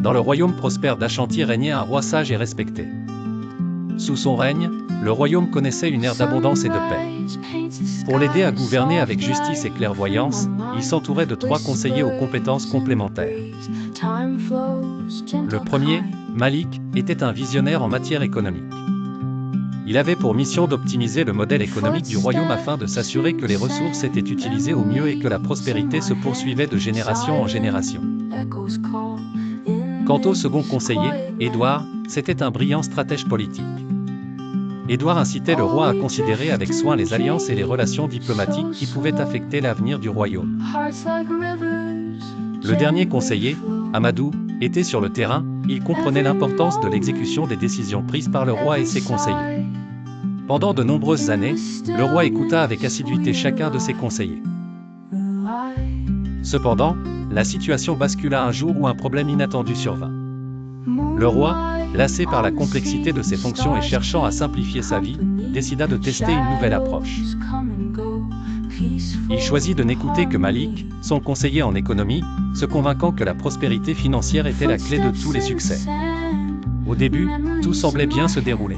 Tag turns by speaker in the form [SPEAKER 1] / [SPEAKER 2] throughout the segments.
[SPEAKER 1] Dans le royaume prospère d'Ashanti régnait un roi sage et respecté. Sous son règne, le royaume connaissait une ère d'abondance et de paix. Pour l'aider à gouverner avec justice et clairvoyance, il s'entourait de 3 conseillers aux compétences complémentaires. Le premier, Malik, était un visionnaire en matière économique. Il avait pour mission d'optimiser le modèle économique du royaume afin de s'assurer que les ressources étaient utilisées au mieux et que la prospérité se poursuivait de génération en génération. Quant au second conseiller, Édouard, c'était un brillant stratège politique. Édouard incitait le roi à considérer avec soin les alliances et les relations diplomatiques qui pouvaient affecter l'avenir du royaume. Le dernier conseiller, Amadou, était sur le terrain, il comprenait l'importance de l'exécution des décisions prises par le roi et ses conseillers. Pendant de nombreuses années, le roi écouta avec assiduité chacun de ses conseillers. Cependant, la situation bascula un jour où un problème inattendu survint. Le roi, lassé par la complexité de ses fonctions et cherchant à simplifier sa vie, décida de tester une nouvelle approche. Il choisit de n'écouter que Malik, son conseiller en économie, se convainquant que la prospérité financière était la clé de tous les succès. Au début, tout semblait bien se dérouler.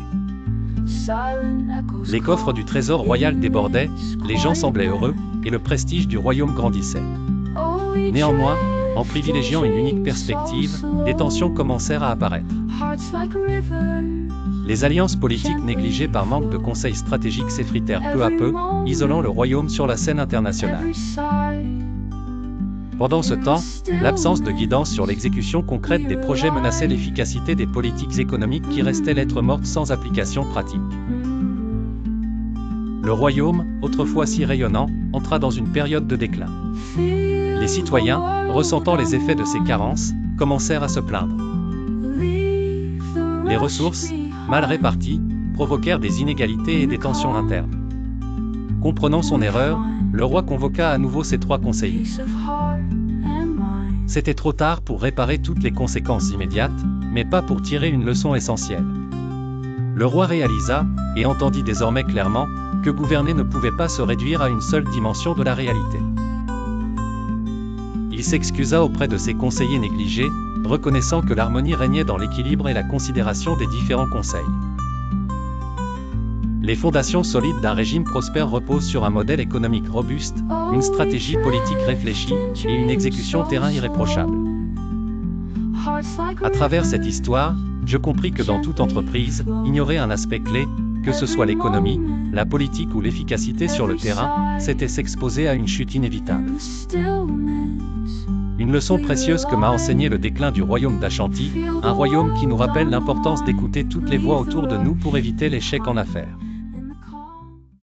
[SPEAKER 1] Les coffres du trésor royal débordaient, les gens semblaient heureux, et le prestige du royaume grandissait. Néanmoins, en privilégiant une unique perspective, des tensions commencèrent à apparaître. Les alliances politiques négligées par manque de conseils stratégiques s'effritèrent peu à peu, isolant le royaume sur la scène internationale. Pendant ce temps, l'absence de guidance sur l'exécution concrète des projets menaçait l'efficacité des politiques économiques qui restaient lettre morte sans application pratique. Le royaume, autrefois si rayonnant, entra dans une période de déclin. Les citoyens, ressentant les effets de ces carences, commencèrent à se plaindre. Les ressources, mal réparties, provoquèrent des inégalités et des tensions internes. Comprenant son erreur, le roi convoqua à nouveau ses 3 conseillers. C'était trop tard pour réparer toutes les conséquences immédiates, mais pas pour tirer une leçon essentielle. Le roi réalisa, et entendit désormais clairement, que gouverner ne pouvait pas se réduire à une seule dimension de la réalité. Il s'excusa auprès de ses conseillers négligés, reconnaissant que l'harmonie régnait dans l'équilibre et la considération des différents conseils. Les fondations solides d'un régime prospère reposent sur un modèle économique robuste, une stratégie politique réfléchie et une exécution terrain irréprochable. À travers cette histoire, je compris que dans toute entreprise, ignorer un aspect clé, que ce soit l'économie, la politique ou l'efficacité sur le terrain, c'était s'exposer à une chute inévitable. Une leçon précieuse que m'a enseigné le déclin du royaume d'Ashanti, un royaume qui nous rappelle l'importance d'écouter toutes les voix autour de nous pour éviter l'échec en affaires.